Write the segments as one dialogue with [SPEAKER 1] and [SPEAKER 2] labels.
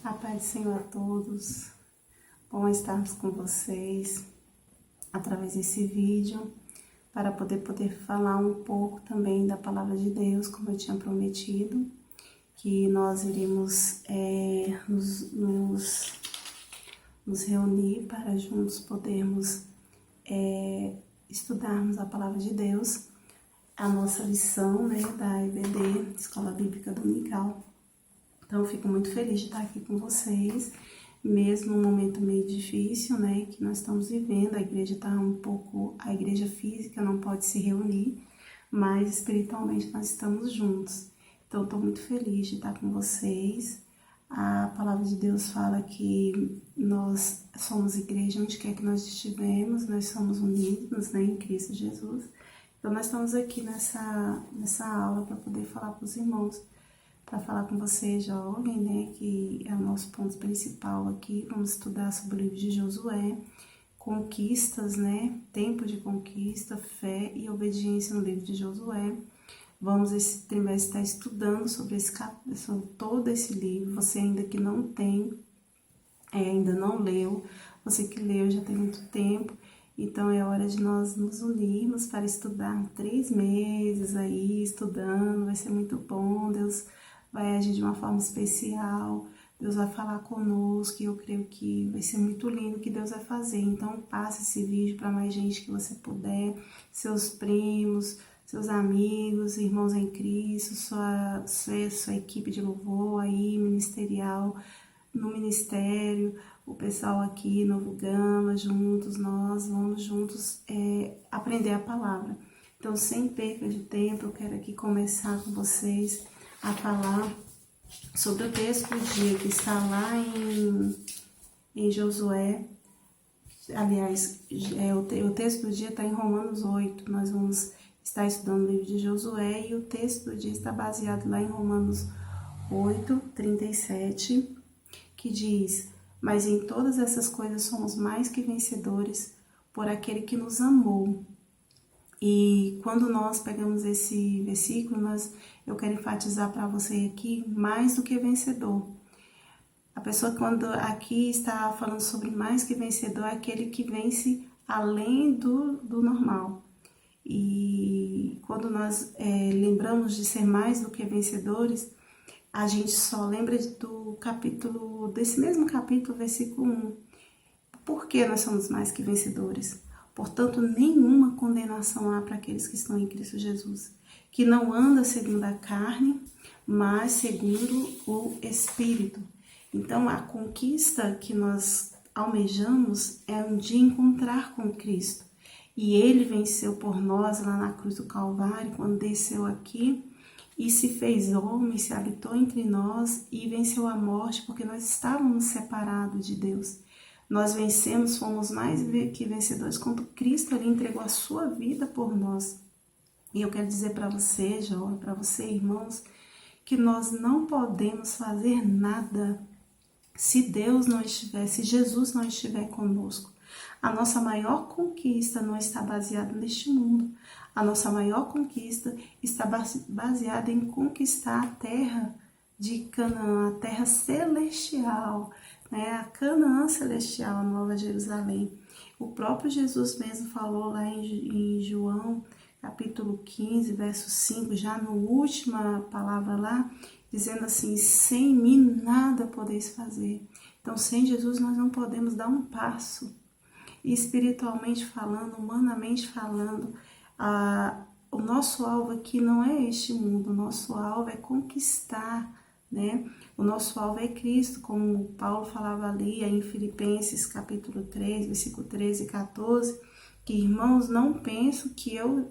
[SPEAKER 1] A paz do Senhor a todos. Bom estarmos com vocês através desse vídeo para poder falar um pouco também da palavra de Deus, como eu tinha prometido, que nós iríamos nos reunir para juntos podermos estudarmos a palavra de Deus, a nossa lição, da EBD, Escola Bíblica Dominical. Então, eu fico muito feliz de estar aqui com vocês, mesmo num momento meio difícil, que nós estamos vivendo. A igreja está a igreja física não pode se reunir, mas espiritualmente nós estamos juntos. Então, estou muito feliz de estar com vocês. A palavra de Deus fala que nós somos igreja onde quer que nós estivermos, nós somos unidos, em Cristo Jesus. Então, nós estamos aqui nessa aula para poder falar para os irmãos, para falar com vocês, jovem, que é o nosso ponto principal aqui. Vamos estudar sobre o livro de Josué, conquistas, tempo de conquista, fé e obediência no livro de Josué. Vamos esse trimestre estar estudando sobre todo esse livro. Você ainda que não tem, ainda não leu, você que leu já tem muito tempo, então é hora de nós nos unirmos para estudar 3 meses aí, estudando. Vai ser muito bom, Deus vai agir de uma forma especial, Deus vai falar conosco e eu creio que vai ser muito lindo o que Deus vai fazer. Então passe esse vídeo para mais gente que você puder, seus primos, seus amigos, irmãos em Cristo, sua equipe de louvor aí, ministerial, no ministério, o pessoal aqui, Novo Gama, juntos, nós vamos juntos aprender a palavra. Então, sem perca de tempo, eu quero aqui começar com vocês a falar sobre o texto do dia que está lá em Josué. Aliás, o texto do dia está em Romanos 8, nós vamos estar estudando o livro de Josué e o texto do dia está baseado lá em Romanos 8, 37, que diz: mas em todas essas coisas somos mais que vencedores por aquele que nos amou. E quando nós pegamos esse versículo, eu quero enfatizar para você aqui, mais do que vencedor. A pessoa, quando aqui está falando sobre mais que vencedor, é aquele que vence além do normal. E quando nós lembramos de ser mais do que vencedores, a gente só lembra desse mesmo capítulo, versículo 1. Por que nós somos mais que vencedores? Portanto, nenhuma condenação há para aqueles que estão em Cristo Jesus, que não anda segundo a carne, mas segundo o Espírito. Então, a conquista que nós almejamos é um dia encontrar com Cristo. E Ele venceu por nós lá na cruz do Calvário, quando desceu aqui e se fez homem, se habitou entre nós e venceu a morte, porque nós estávamos separados de Deus. Nós vencemos, fomos mais que vencedores quando Cristo ali entregou a sua vida por nós. E eu quero dizer para você, jovem, para você, irmãos, que nós não podemos fazer nada se Deus não estiver, se Jesus não estiver conosco. A nossa maior conquista não está baseada neste mundo. A nossa maior conquista está baseada em conquistar a terra de Canaã, a terra celestial, a Canaã celestial, a Nova Jerusalém. O próprio Jesus mesmo falou lá em João, capítulo 15, verso 5, já na última palavra lá, dizendo assim: sem mim nada podeis fazer. Então, sem Jesus nós não podemos dar um passo. E espiritualmente falando, humanamente falando, o nosso alvo aqui não é este mundo, o nosso alvo é conquistar, O nosso alvo é Cristo, como Paulo falava ali em Filipenses capítulo 3, versículo 13 e 14, que irmãos, não penso que eu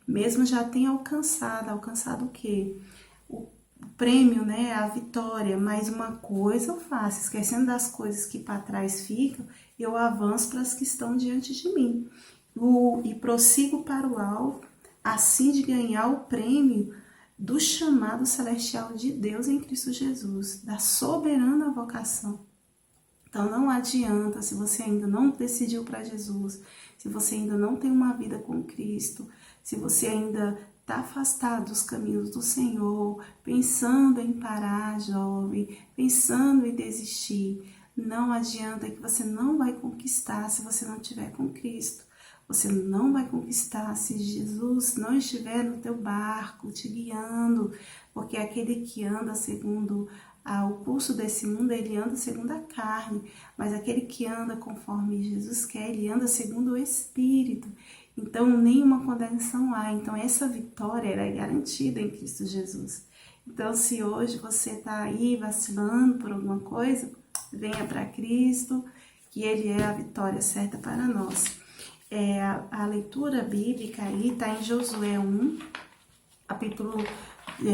[SPEAKER 1] mesmo já tenha alcançado o quê? O prêmio, a vitória, mas uma coisa eu faço, esquecendo das coisas que para trás ficam, eu avanço para as que estão diante de mim, e prossigo para o alvo, assim de ganhar o prêmio do chamado celestial de Deus em Cristo Jesus, da soberana vocação. Então não adianta, se você ainda não decidiu para Jesus, se você ainda não tem uma vida com Cristo, se você ainda está afastado dos caminhos do Senhor, pensando em parar, jovem, pensando em desistir, não adianta, que você não vai conquistar se você não estiver com Cristo. Você não vai conquistar se Jesus não estiver no teu barco, te guiando, porque aquele que anda segundo o curso desse mundo, ele anda segundo a carne, mas aquele que anda conforme Jesus quer, ele anda segundo o Espírito. Então, nenhuma condenação há. Então, essa vitória é garantida em Cristo Jesus. Então, se hoje você está aí vacilando por alguma coisa, venha para Cristo, que Ele é a vitória certa para nós. A leitura bíblica aí está em Josué 1,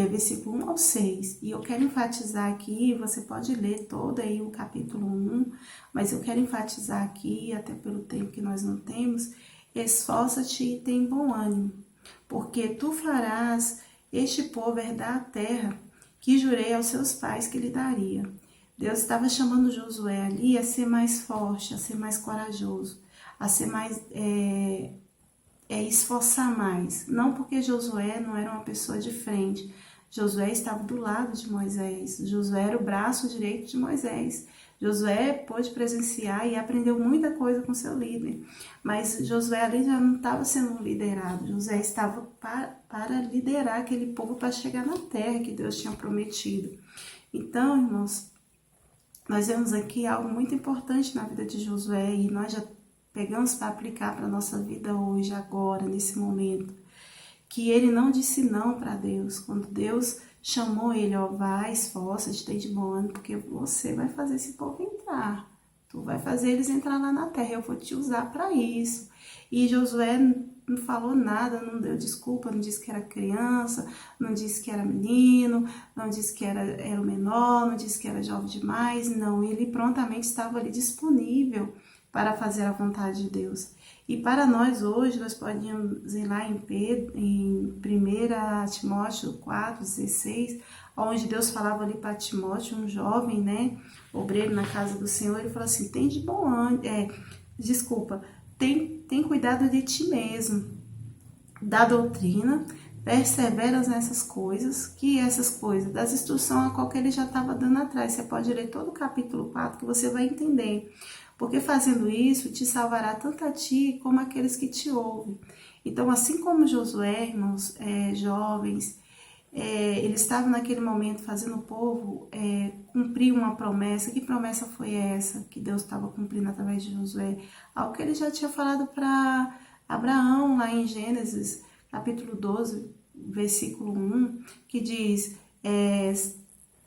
[SPEAKER 1] versículo 1 ao 6. E eu quero enfatizar aqui, você pode ler todo aí o capítulo 1, mas eu quero enfatizar aqui, até pelo tempo que nós não temos, esforça-te e tem bom ânimo, porque tu farás este povo herdar a terra que jurei aos seus pais que lhe daria. Deus estava chamando Josué ali a ser mais forte, a ser mais corajoso, a ser mais, esforçar mais. Não porque Josué não era uma pessoa de frente. Josué estava do lado de Moisés. Josué era o braço direito de Moisés. Josué pôde presenciar e aprendeu muita coisa com seu líder. Mas Josué ali já não estava sendo liderado. Josué estava para liderar aquele povo para chegar na terra que Deus tinha prometido. Então, irmãos, nós vemos aqui algo muito importante na vida de Josué e nós já pegamos para aplicar para a nossa vida hoje, agora, nesse momento. Que ele não disse não para Deus. Quando Deus chamou ele, vai, esforça-te, tem de bom ânimo, porque você vai fazer esse povo entrar. Tu vai fazer eles entrar lá na terra, eu vou te usar para isso. E Josué não falou nada, não deu desculpa, não disse que era criança, não disse que era menino, não disse que era o menor, não disse que era jovem demais, não. Ele prontamente estava ali disponível para fazer a vontade de Deus. E para nós hoje, nós podíamos ir lá em 1 Timóteo 4,16, onde Deus falava ali para Timóteo, um jovem, né, obreiro na casa do Senhor, ele falou assim, tem de bom ânimo, tem cuidado de ti mesmo, da doutrina, perseveras nessas coisas, que essas coisas, das instruções a qual que ele já estava dando atrás, você pode ler todo o capítulo 4 que você vai entender. Porque fazendo isso, te salvará tanto a ti como aqueles que te ouvem. Então, assim como Josué, irmãos, jovens, eles estavam naquele momento fazendo o povo cumprir uma promessa. Que promessa foi essa que Deus estava cumprindo através de Josué? Algo que ele já tinha falado para Abraão, lá em Gênesis, capítulo 12, versículo 1, que diz...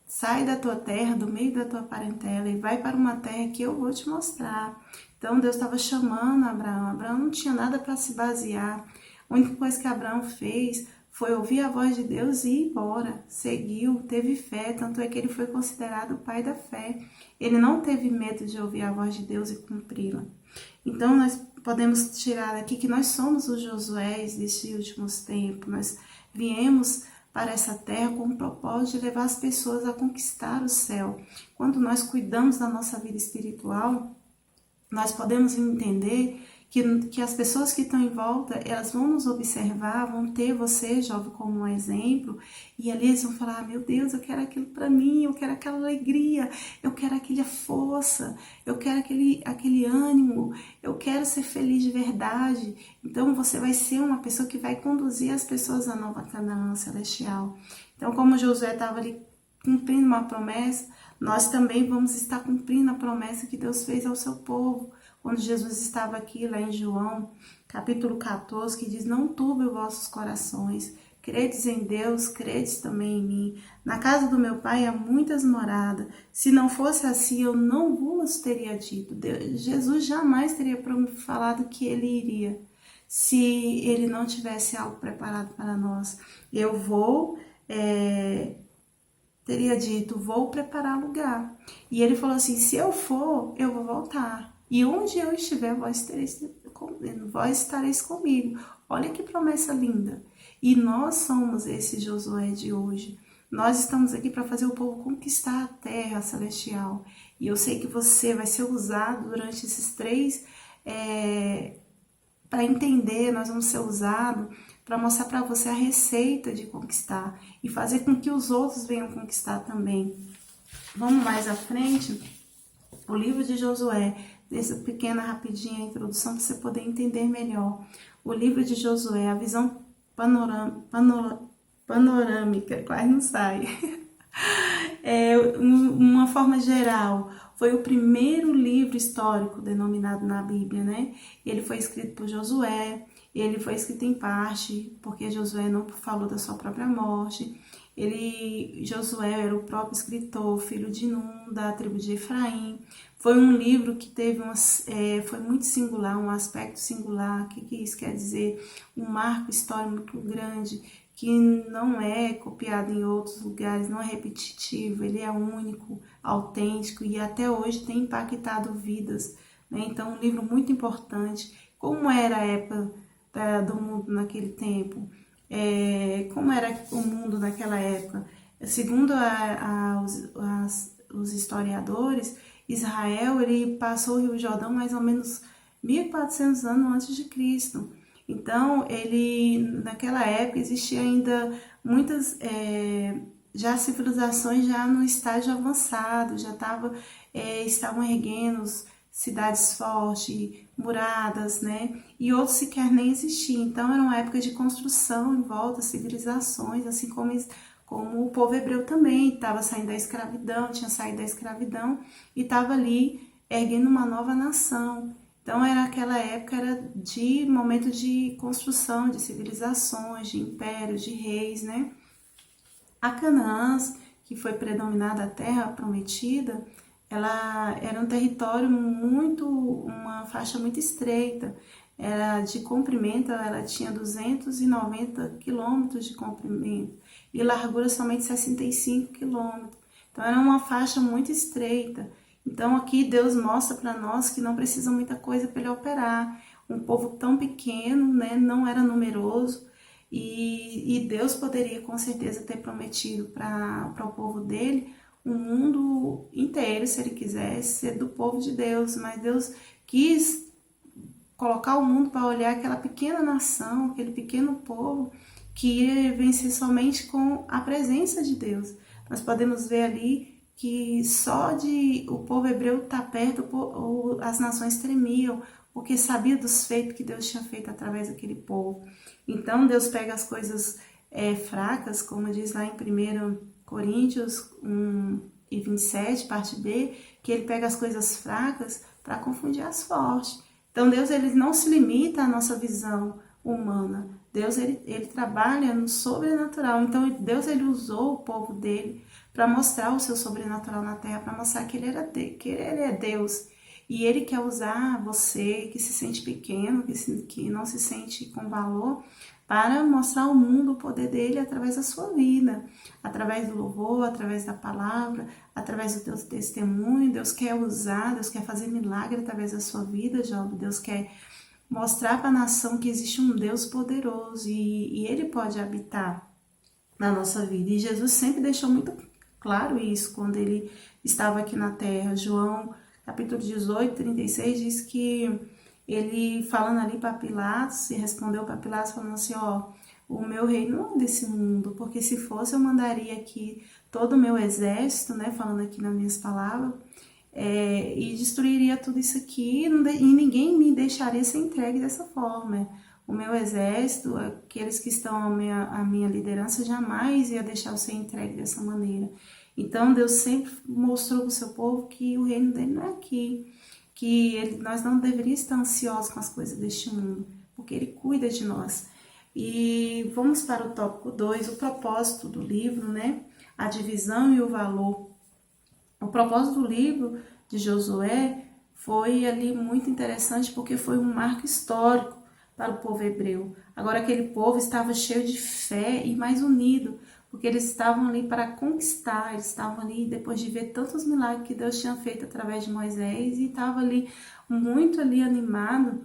[SPEAKER 1] sai da tua terra, do meio da tua parentela e vai para uma terra que eu vou te mostrar. Então Deus estava chamando Abraão. Abraão não tinha nada para se basear. A única coisa que Abraão fez foi ouvir a voz de Deus e ir embora. Seguiu, teve fé, tanto é que ele foi considerado o pai da fé. Ele não teve medo de ouvir a voz de Deus e cumpri-la. Então nós podemos tirar daqui que nós somos os Josués desses últimos tempos. Nós viemos para essa terra com o propósito de levar as pessoas a conquistar o céu. Quando nós cuidamos da nossa vida espiritual, nós podemos entender que as pessoas que estão em volta, elas vão nos observar, vão ter você, jovem, como um exemplo, e ali eles vão falar, meu Deus, eu quero aquilo para mim, eu quero aquela alegria, eu quero aquela força, eu quero aquele ânimo, eu quero ser feliz de verdade. Então você vai ser uma pessoa que vai conduzir as pessoas à nova Canaã celestial. Então, como Josué estava ali cumprindo uma promessa, nós também vamos estar cumprindo a promessa que Deus fez ao seu povo. Quando Jesus estava aqui, lá em João, capítulo 14, que diz, não turbe os vossos corações, credes em Deus, credes também em mim. Na casa do meu pai há muitas moradas. Se não fosse assim, eu não vos teria dito. Jesus jamais teria falado que ele iria, se ele não tivesse algo preparado para nós. Eu vou... teria dito, vou preparar lugar. E ele falou assim, se eu for, eu vou voltar. E onde eu estiver, vós estareis comigo. Olha que promessa linda. E nós somos esse Josué de hoje. Nós estamos aqui para fazer o povo conquistar a terra celestial. E eu sei que você vai ser usado durante esses para entender, nós vamos ser usados para mostrar para você a receita de conquistar e fazer com que os outros venham conquistar também. Vamos mais à frente, o livro de Josué, dessa pequena, rapidinha introdução para você poder entender melhor. O livro de Josué, a visão panorâmica, quase não sai. Uma forma geral, foi o primeiro livro histórico denominado na Bíblia, né? Ele foi escrito por Josué, ele foi escrito em parte porque Josué não falou da sua própria morte. Josué era o próprio escritor, filho de Num, da tribo de Efraim. Foi um livro que foi muito singular, um aspecto singular. O que isso quer dizer? Um marco histórico muito grande, que não é copiado em outros lugares, não é repetitivo, ele é único, autêntico e até hoje tem impactado vidas, né? Então, um livro muito importante. Como era a época do mundo naquele tempo? Como era o mundo naquela época? Segundo os historiadores, Israel ele passou o Rio Jordão mais ou menos 1400 anos antes de Cristo. Então, naquela época existia ainda muitas já civilizações já no estágio avançado, estavam erguendo cidades fortes, muradas, né? E outros sequer nem existiam. Então, era uma época de construção em volta, civilizações, assim como o povo hebreu também estava saindo da escravidão, tinha saído da escravidão e estava ali erguendo uma nova nação. Então, aquela época era de momento de construção de civilizações, de impérios, de reis, né? A Canaã, que foi predominada a terra prometida, ela era um território uma faixa muito estreita. Era de comprimento, ela tinha 290 quilômetros de comprimento e largura somente 65 quilômetros. Então, era uma faixa muito estreita. Então, aqui Deus mostra para nós que não precisa muita coisa para ele operar. Um povo tão pequeno, né, não era numeroso, e Deus poderia com certeza ter prometido para o povo dele um mundo inteiro, se ele quisesse, ser do povo de Deus. Mas Deus quis colocar o mundo para olhar aquela pequena nação, aquele pequeno povo que ia vencer somente com a presença de Deus. Nós podemos ver ali que só de o povo hebreu estar perto, as nações tremiam, porque sabia dos feitos que Deus tinha feito através daquele povo. Então, Deus pega as coisas fracas, como diz lá em 1 Coríntios 1:27, parte B, que ele pega as coisas fracas para confundir as fortes. Então, Deus ele não se limita à nossa visão humana. Deus ele trabalha no sobrenatural. Então, Deus ele usou o povo dele para mostrar o seu sobrenatural na terra, para mostrar que ele é Deus. E ele quer usar você que se sente pequeno, que não se sente com valor, para mostrar ao mundo o poder dele através da sua vida, através do louvor, através da palavra, através do teu testemunho. Deus quer usar, Deus quer fazer milagre através da sua vida, Job. Deus quer mostrar para a nação que existe um Deus poderoso e ele pode habitar na nossa vida. E Jesus sempre deixou muito claro isso quando ele estava aqui na terra. João capítulo 18, 36 diz que ele falando ali para Pilatos, e respondeu para Pilatos falando assim, o meu reino não é desse mundo, porque se fosse eu mandaria aqui todo o meu exército, né, falando aqui nas minhas palavras, e destruiria tudo isso aqui e ninguém me deixaria ser entregue dessa forma. O meu exército, aqueles que estão à minha liderança, jamais ia deixar eu ser entregue dessa maneira. Então, Deus sempre mostrou para o seu povo que o reino dele não é aqui, que nós não deveríamos estar ansiosos com as coisas deste mundo, porque ele cuida de nós. E vamos para o tópico 2, o propósito do livro, né? A divisão e o valor. O propósito do livro de Josué foi ali muito interessante porque foi um marco histórico para o povo hebreu. Agora aquele povo estava cheio de fé e mais unido, porque eles estavam ali para conquistar, eles estavam ali depois de ver tantos milagres que Deus tinha feito através de Moisés e estava ali muito ali animado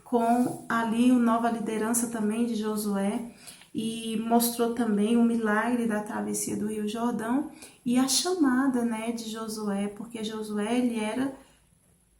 [SPEAKER 1] com ali a nova liderança também de Josué, e mostrou também o milagre da travessia do Rio Jordão e a chamada, né, de Josué, porque Josué ele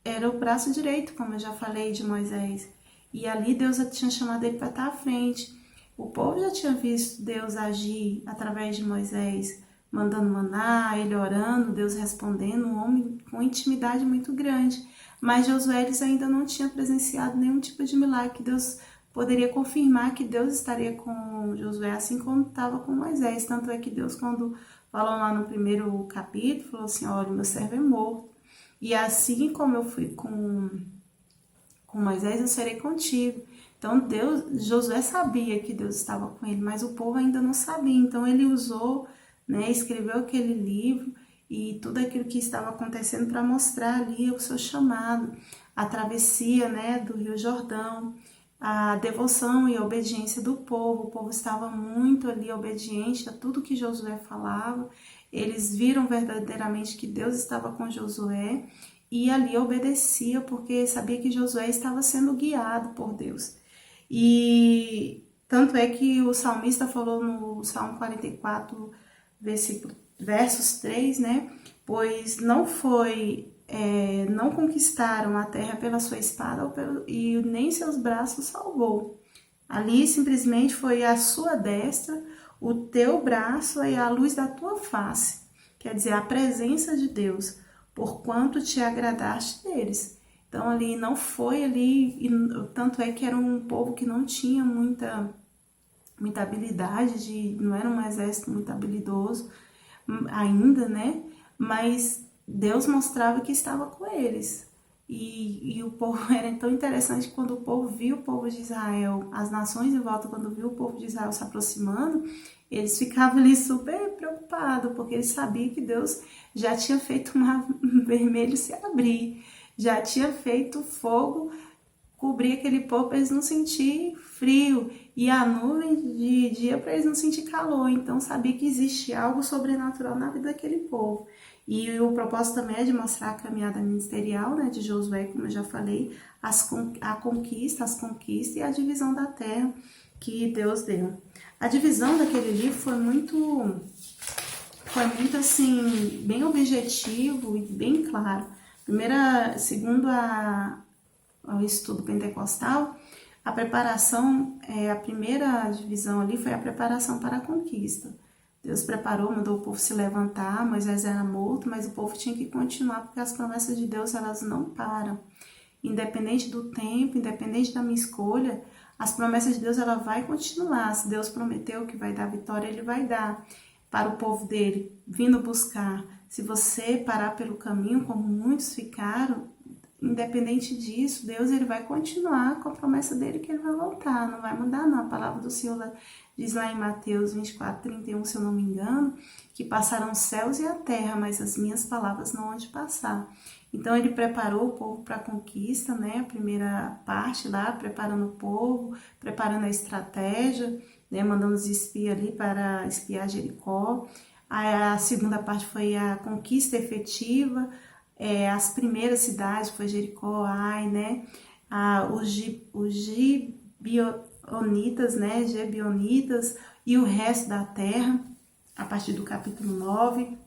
[SPEAKER 1] era o braço direito, como eu já falei, de Moisés. E ali Deus já tinha chamado ele para estar à frente. O povo já tinha visto Deus agir através de Moisés, mandando maná, ele orando, Deus respondendo, um homem com intimidade muito grande. Mas Josué eles ainda não tinha presenciado nenhum tipo de milagre que Deus poderia confirmar que Deus estaria com Josué, assim como estava com Moisés. Tanto é que Deus, quando falou lá no primeiro capítulo, falou assim, olha, meu servo é morto. E assim como eu fui com Moisés, eu serei contigo. Então Deus, Josué sabia que Deus estava com ele, mas o povo ainda não sabia. Então ele usou, né, escreveu aquele livro e tudo aquilo que estava acontecendo para mostrar ali o seu chamado, a travessia, né, do Rio Jordão, a devoção e a obediência do povo. O povo estava muito ali obediente a tudo que Josué falava. Eles viram verdadeiramente que Deus estava com Josué e ali obedecia porque sabia que Josué estava sendo guiado por Deus. E tanto é que o salmista falou no Salmo 44, versos 3, né? Pois não conquistaram a terra pela sua espada e nem seus braços salvou. Ali simplesmente foi a sua destra, o teu braço e a luz da tua face. Quer dizer, a presença de Deus, porquanto te agradaste deles. Então ali não foi ali, tanto é que era um povo que não tinha muita habilidade, não era um exército muito habilidoso ainda, né? Mas Deus mostrava que estava com eles. E o povo era tão interessante que quando o povo viu o povo de Israel, as nações em volta, quando viu o povo de Israel se aproximando, eles ficavam ali super preocupados, porque eles sabiam que Deus já tinha feito o mar vermelho se abrir, já tinha feito fogo cobrir aquele povo para eles não sentir frio e a nuvem de dia para eles não sentir calor. Então sabia que existia algo sobrenatural na vida daquele povo. E o propósito também é de mostrar a caminhada ministerial, né, de Josué, como eu já falei, as conquistas e a divisão da terra que Deus deu. A divisão daquele livro foi muito assim, bem objetivo e bem claro. Segundo ao estudo pentecostal, a preparação, a primeira divisão ali foi a preparação para a conquista. Deus preparou, mandou o povo se levantar, Moisés era morto, mas o povo tinha que continuar, porque as promessas de Deus, elas não param. Independente do tempo, independente da minha escolha, as promessas de Deus, ela vai continuar. Se Deus prometeu que vai dar vitória, Ele vai dar para o povo dele, vindo buscar. Se você parar pelo caminho, como muitos ficaram, independente disso, Deus ele vai continuar com a promessa dele que ele vai voltar, não vai mudar não. A palavra do Senhor diz lá em Mateus 24:31, se eu não me engano, que passarão os céus e a terra, mas as minhas palavras não hão de passar. Então ele preparou o povo para a conquista, né? A primeira parte lá, preparando o povo, preparando a estratégia, né? Mandando os espias ali para espiar Jericó. A segunda parte foi a conquista efetiva. As primeiras cidades foi Jericó, Ai, né? Os Gibeonitas, né? Gebionitas e o resto da terra, a partir do capítulo 9.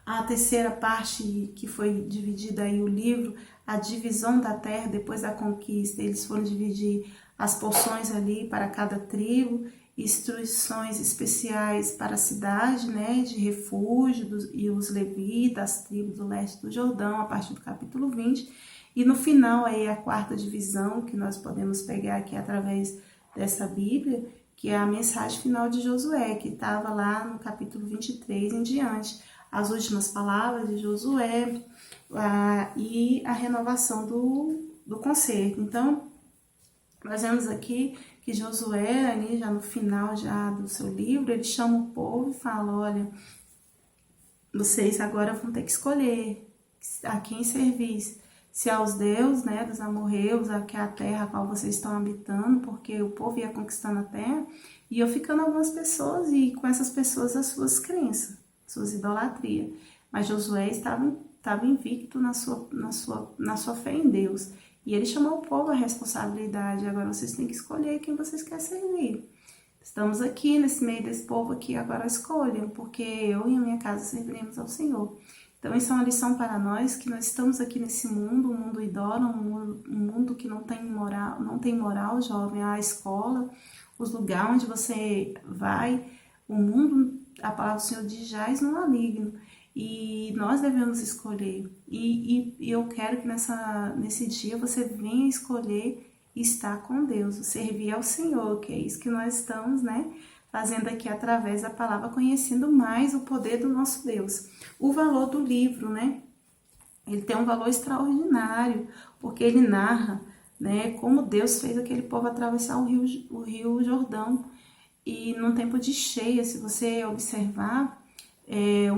[SPEAKER 1] A terceira parte que foi dividida aí o livro, a divisão da terra depois da conquista, eles foram dividir as porções ali para cada tribo, instruções especiais para a cidade, né, de refúgio e os levitas, as tribos do leste do Jordão, a partir do capítulo 20. E no final aí a quarta divisão que nós podemos pegar aqui através dessa Bíblia, que é a mensagem final de Josué, que estava lá no capítulo 23 em diante. As últimas palavras de Josué e a renovação do concerto. Então, nós vemos aqui que Josué, ali já no final já do seu livro, ele chama o povo e fala, olha, vocês agora vão ter que escolher a quem servir, se aos deuses, né, dos amorreus, que é a terra a qual vocês estão habitando, porque o povo ia conquistando a terra, e eu ficando algumas pessoas, e com essas pessoas as suas crenças, suas idolatrias. Mas Josué estava invicto na sua fé em Deus. E ele chamou o povo à responsabilidade. Agora vocês têm que escolher quem vocês querem servir. Estamos aqui nesse meio desse povo aqui, agora escolham, porque eu e a minha casa serviremos ao Senhor. Então, isso é uma lição para nós, que nós estamos aqui nesse mundo, um mundo idólatra, um mundo que não tem moral, jovem, a escola, os lugares onde você vai, o mundo, a palavra do Senhor diz, jaz no maligno. E nós devemos escolher. E eu quero que nesse dia você venha escolher estar com Deus, servir ao Senhor, que é isso que nós estamos, né, fazendo aqui através da palavra, conhecendo mais o poder do nosso Deus. O valor do livro, né, ele tem um valor extraordinário, porque ele narra, né, como Deus fez aquele povo atravessar o rio Jordão. E num tempo de cheia, se você observar,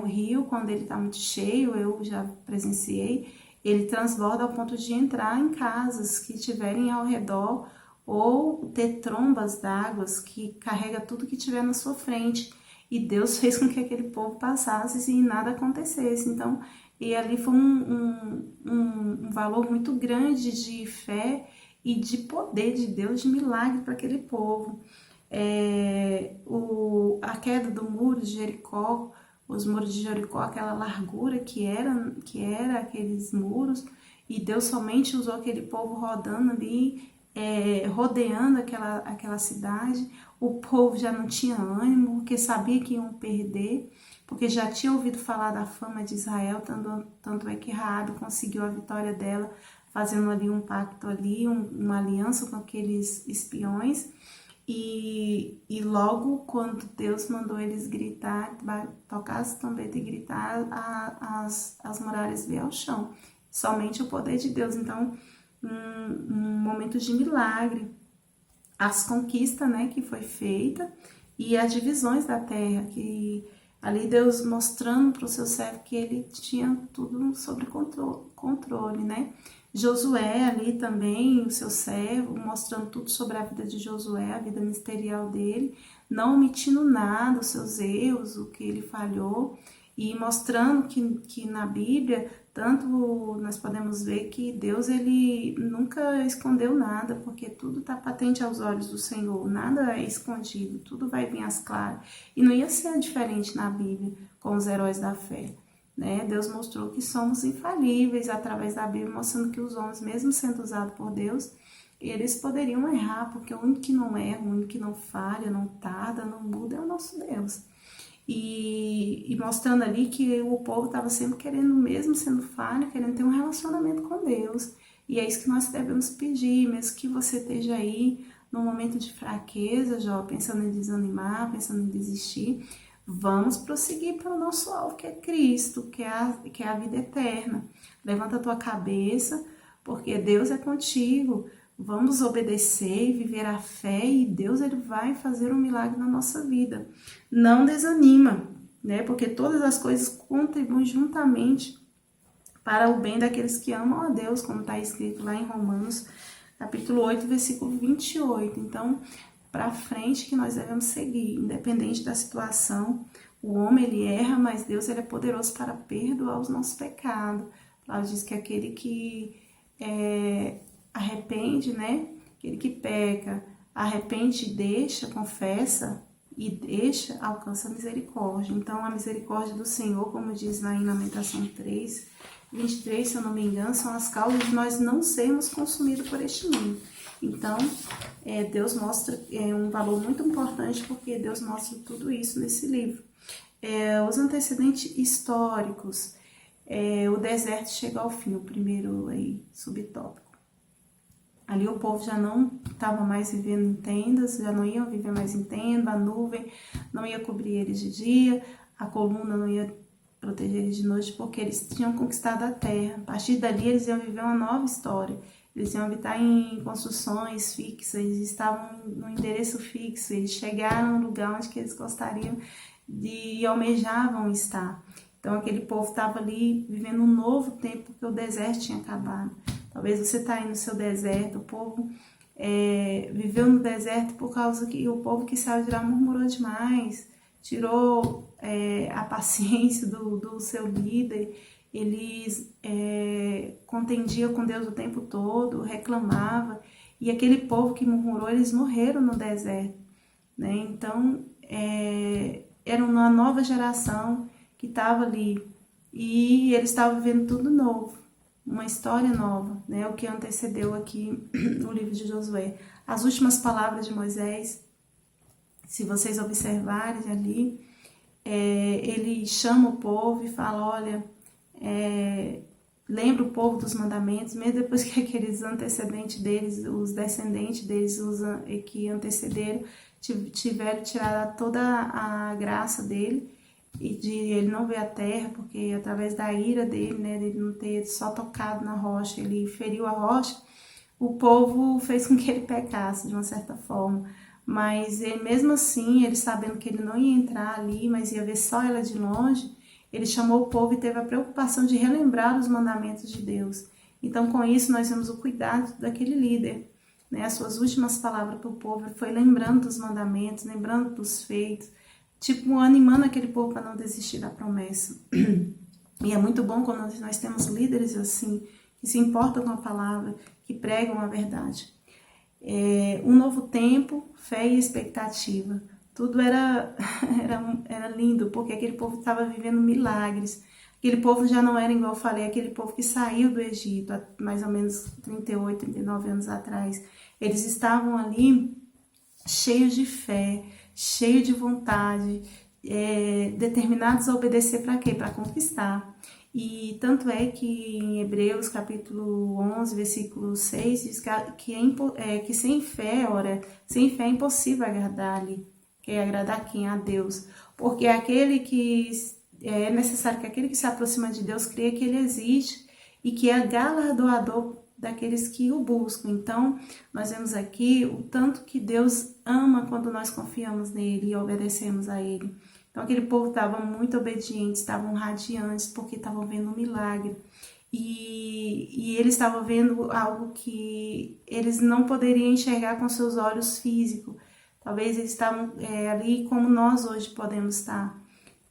[SPEAKER 1] o rio, quando ele está muito cheio, eu já presenciei, ele transborda ao ponto de entrar em casas que tiverem ao redor ou ter trombas d'água que carrega tudo que tiver na sua frente. E Deus fez com que aquele povo passasse e nada acontecesse. Então, e ali foi um valor muito grande de fé e de poder de Deus, de milagre para aquele povo. A queda do muro de Jericó, os muros de Jericó, aquela largura que era aqueles muros, e Deus somente usou aquele povo rodando ali, rodeando aquela cidade. O povo já não tinha ânimo, porque sabia que iam perder, porque já tinha ouvido falar da fama de Israel, tanto é que Raabe conseguiu a vitória dela, fazendo ali um pacto ali, uma aliança com aqueles espiões. E logo quando Deus mandou eles gritar, tocar as trombetas e gritar, as muralhas veio ao chão. Somente o poder de Deus. Então, um momento de milagre. As conquistas, né, que foi feita, e as divisões da terra, que ali Deus mostrando para o seu servo que ele tinha tudo sob controle, né? Josué ali também, o seu servo, mostrando tudo sobre a vida de Josué, a vida ministerial dele, não omitindo nada, os seus erros, o que ele falhou, e mostrando que na Bíblia, tanto nós podemos ver que Deus, ele nunca escondeu nada, porque tudo está patente aos olhos do Senhor, nada é escondido, tudo vai vir às claras. E não ia ser diferente na Bíblia com os heróis da fé. Né? Deus mostrou que somos infalíveis através da Bíblia, mostrando que os homens, mesmo sendo usados por Deus, eles poderiam errar, porque o único que não erra, o único que não falha, não tarda, não muda é o nosso Deus. E mostrando ali que o povo estava sempre querendo, mesmo sendo falho, querendo ter um relacionamento com Deus. E é isso que nós devemos pedir, mesmo que você esteja aí num momento de fraqueza, já pensando em desanimar, pensando em desistir. Vamos prosseguir para o nosso alvo, que é Cristo, que é a vida eterna. Levanta a tua cabeça, porque Deus é contigo. Vamos obedecer e viver a fé, e Deus, ele vai fazer um milagre na nossa vida. Não desanima, né? Porque todas as coisas contribuem juntamente para o bem daqueles que amam a Deus, como está escrito lá em Romanos, capítulo 8, versículo 28. Então, para frente que nós devemos seguir, independente da situação. O homem, ele erra, mas Deus, ele é poderoso para perdoar os nossos pecados. Ela diz que aquele que arrepende, né? Aquele que peca, arrepende, deixa, confessa e deixa, alcança a misericórdia. Então, a misericórdia do Senhor, como diz lá em Lamentação 3, 23, se eu não me engano, são as causas de nós não sermos consumidos por este mundo. Então, Deus mostra um valor muito importante, porque Deus mostra tudo isso nesse livro. Os antecedentes históricos, o deserto chega ao fim, o primeiro aí, subtópico. Ali o povo já não estava mais vivendo em tendas, já não iam viver mais em tenda, a nuvem não ia cobrir eles de dia, a coluna não ia proteger eles de noite, porque eles tinham conquistado a terra. A partir dali eles iam viver uma nova história. Eles iam habitar em construções fixas, eles estavam no endereço fixo, eles chegaram no lugar onde que eles gostariam e almejavam estar. Então aquele povo estava ali vivendo um novo tempo, porque o deserto tinha acabado. Talvez você está aí no seu deserto, o povo viveu no deserto por causa que o povo que saiu de lá murmurou demais, tirou a paciência do seu líder. Eles contendiam com Deus o tempo todo, reclamavam, e aquele povo que murmurou, eles morreram no deserto, né? Então, era uma nova geração que estava ali e ele estava vivendo tudo novo, uma história nova, né? O que antecedeu aqui o livro de Josué. As últimas palavras de Moisés, se vocês observarem ali, ele chama o povo e fala, olha, lembra o povo dos mandamentos, mesmo depois que aqueles antecedentes deles, os descendentes deles, que antecederam, tiveram tirado toda a graça dele, e de ele não ver a terra, porque através da ira dele, né, ele não ter só tocado na rocha, ele feriu a rocha, o povo fez com que ele pecasse, de uma certa forma. Mas ele, mesmo assim, ele sabendo que ele não ia entrar ali, mas ia ver só ela de longe, ele chamou o povo e teve a preocupação de relembrar os mandamentos de Deus. Então, com isso, nós vemos o cuidado daquele líder, né? As suas últimas palavras para o povo foi lembrando dos mandamentos, lembrando dos feitos, tipo, animando aquele povo para não desistir da promessa. E é muito bom quando nós temos líderes assim, que se importam com a palavra, que pregam a verdade. Um novo tempo, fé e expectativa. Tudo era lindo, porque aquele povo estava vivendo milagres. Aquele povo já não era, igual eu falei, aquele povo que saiu do Egito há mais ou menos 38, 39 anos atrás. Eles estavam ali cheios de fé, cheios de vontade, determinados a obedecer para quê? Para conquistar. E tanto é que em Hebreus capítulo 11, versículo 6, diz que sem fé, sem fé é impossível agradar-lhe. Quer agradar quem? A Deus. Porque é necessário que aquele que se aproxima de Deus creia que ele existe e que é galardoador daqueles que o buscam. Então, nós vemos aqui o tanto que Deus ama quando nós confiamos nele e obedecemos a ele. Então, aquele povo estava muito obediente, estavam radiantes, porque estavam vendo um milagre. E eles estavam vendo algo que eles não poderiam enxergar com seus olhos físicos. Talvez eles estavam ali como nós hoje podemos estar,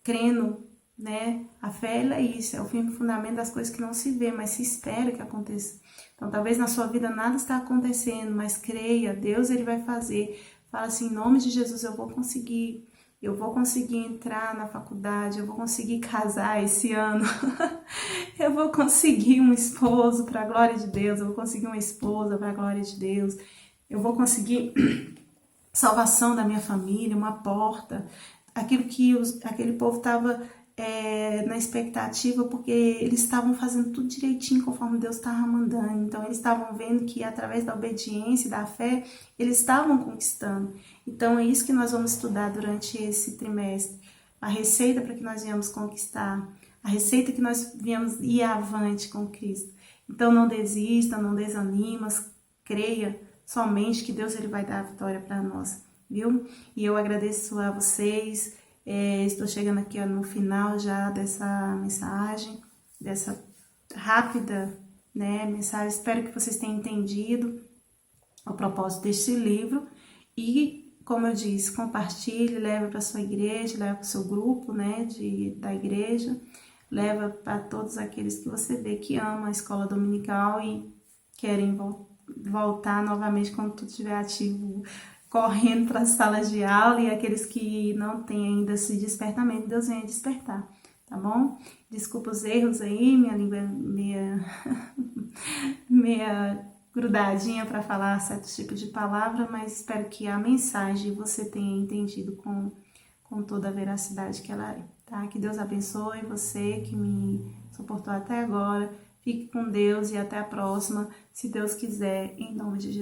[SPEAKER 1] crendo, né? A fé é isso, é o firme fundamento das coisas que não se vê, mas se espera que aconteça. Então, talvez na sua vida nada está acontecendo, mas creia, Deus ele vai fazer. Fala assim, em nome de Jesus eu vou conseguir entrar na faculdade, eu vou conseguir casar esse ano, eu vou conseguir um esposo para a glória de Deus, eu vou conseguir uma esposa para a glória de Deus, eu vou conseguir salvação da minha família, uma porta, aquilo que aquele povo estava na expectativa, porque eles estavam fazendo tudo direitinho conforme Deus estava mandando. Então eles estavam vendo que através da obediência e da fé eles estavam conquistando. Então é isso que nós vamos estudar durante esse trimestre, a receita para que nós venhamos conquistar, a receita que nós venhamos ir avante com Cristo. Então não desista, não desanima, creia somente que Deus ele vai dar a vitória para nós, viu? E eu agradeço a vocês. Estou chegando aqui no final já dessa mensagem, dessa rápida, né, mensagem. Espero que vocês tenham entendido o propósito deste livro e, como eu disse, compartilhe, leve para sua igreja, leve para o seu grupo, né, da igreja, leva para todos aqueles que você vê que amam a escola dominical e querem voltar novamente quando tudo estiver ativo, correndo para as salas de aula, e aqueles que não têm ainda esse despertamento, Deus venha despertar, tá bom? Desculpa os erros aí, minha língua é meia grudadinha para falar certos tipos de palavra, mas espero que a mensagem você tenha entendido com toda a veracidade que ela é, tá? Que Deus abençoe você que me suportou até agora. Fique com Deus e até a próxima, se Deus quiser, em nome de Jesus.